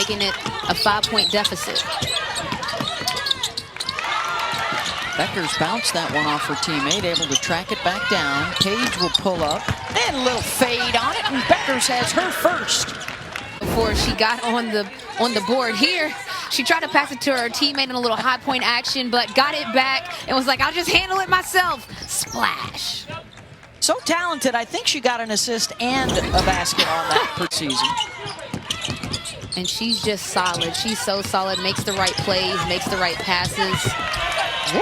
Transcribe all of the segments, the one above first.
making it a 5-point deficit. Bueckers bounced that one off her teammate, able to track it back down. Paige will pull up, and a little fade on it, and Bueckers has her first. Before she got on the board here, she tried to pass it to her teammate in a little high point action, but got it back and was like, I'll just handle it myself. Splash. So talented, I think she got an assist and a basket on that per season. And she's just solid. She's so solid, makes the right plays, makes the right passes. Woo.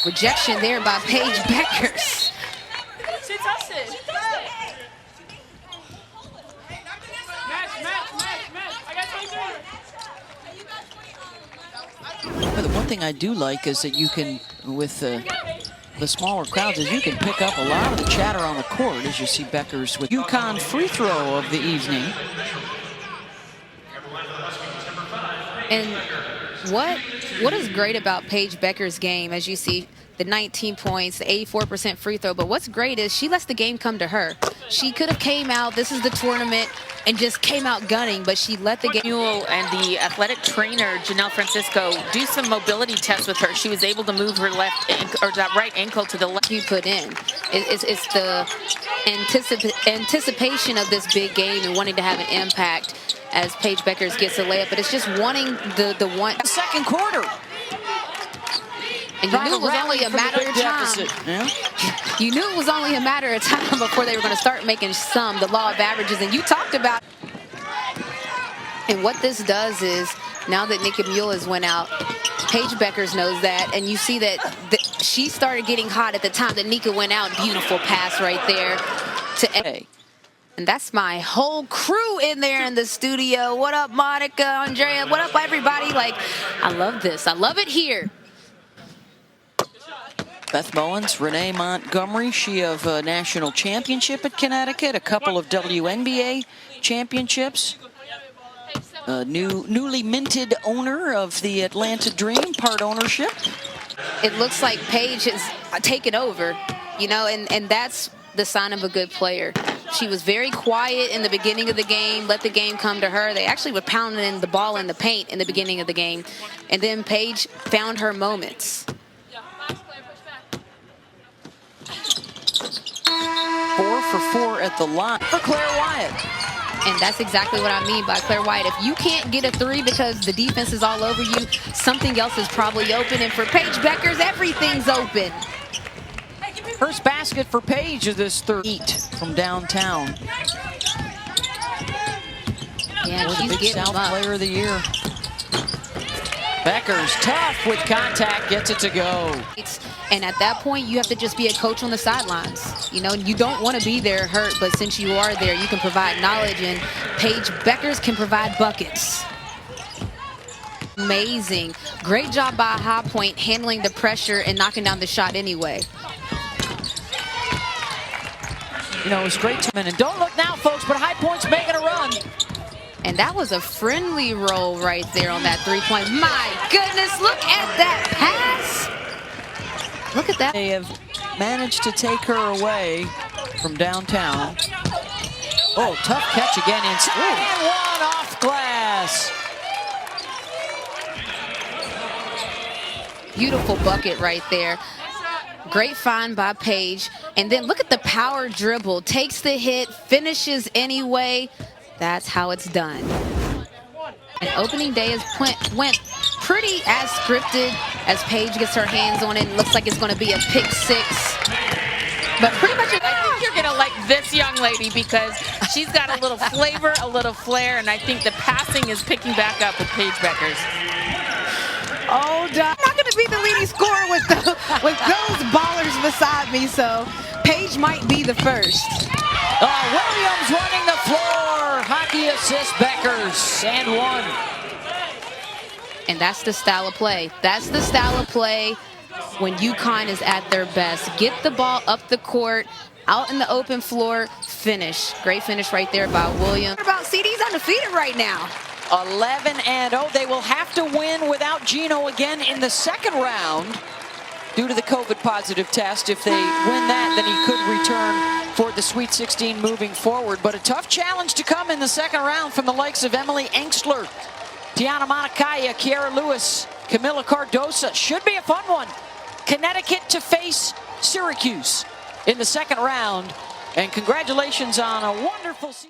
Rejection there by Paige Bueckers. She touched it. The one thing I do like is that you can, with the smaller crowds, is you can pick up a lot of the chatter on the court as you see Bueckers with UConn free throw of the evening. And what is great about Paige Bueckers' game, as you see the 19 points, the 84% free throw, but what's great is she lets the game come to her. She could have came out, this is the tournament, and just came out gunning, but she let the game. And the athletic trainer, Janelle Francisco, do some mobility tests with her. She was able to move her left ankle, or that right ankle to the left. You put in. It's the anticipation of this big game and wanting to have an impact as Paige Bueckers gets a layup, but it's just wanting the one. Second quarter. And you knew it was only a matter of time. Yeah. You knew it was only a matter of time before they were going to start making the law of averages. And you talked about. And what this does is, now that Nika Muehlers went out, Paige Bueckers knows that. And you see that she started getting hot at the time that Nika went out. Beautiful pass right there to. And that's my whole crew in there in the studio. What up, Monica, Andrea? What up, everybody? Like, I love this. I love it here. Beth Bowens, Renee Montgomery, she of a national championship at Connecticut, a couple of WNBA championships. Newly minted owner of the Atlanta Dream, part ownership. It looks like Paige has taken over, you know, and that's the sign of a good player. She was very quiet in the beginning of the game, let the game come to her. They actually were pounding the ball in the paint in the beginning of the game. And then Paige found her moments. 4 for 4 at the line for Claire Wyatt. And that's exactly what I mean by Claire Wyatt. If you can't get a three because the defense is all over you, something else is probably open. And for Paige Bueckers, everything's open. First basket for Paige of this third heat from downtown. Yeah, she's big getting South up. Player of the Year. Bueckers, tough with contact, gets it to go. And at that point, you have to just be a coach on the sidelines. You know, you don't want to be there hurt, but since you are there, you can provide knowledge, and Paige Bueckers can provide buckets. Amazing. Great job by High Point handling the pressure and knocking down the shot anyway. You know, it was great to win. And don't look now, folks, but High Point's making a run. And that was a friendly roll right there on that three-point. My goodness, look at that pass. Look at that. They have managed to take her away from downtown. Oh, tough catch again inside. And one off glass. Beautiful bucket right there. Great find by Paige. And then look at the power dribble. Takes the hit, finishes anyway. That's how it's done. And opening day went pretty as scripted as Paige gets her hands on it. And looks like it's going to be a pick six. But pretty much, I think you're going to like this young lady because she's got a little flavor, a little flair, and I think the passing is picking back up with Paige Bueckers. Oh, I'm not going to be the leading scorer with those ballers beside me, so Paige might be the first. Williams running the floor. Hockey assist Bueckers, and one. And that's the style of play. That's the style of play when UConn is at their best. Get the ball up the court, out in the open floor, finish. Great finish right there by Williams. What about CD's undefeated right now? 11-0. They will have to win without Gino again in the second round due to the COVID positive test. If they win that, then he could return for the Sweet 16 moving forward. But a tough challenge to come in the second round from the likes of Emily Engstler, Tiana Monacaya, Kiara Lewis, Camila Cardosa. Should be a fun one. Connecticut to face Syracuse in the second round. And congratulations on a wonderful season.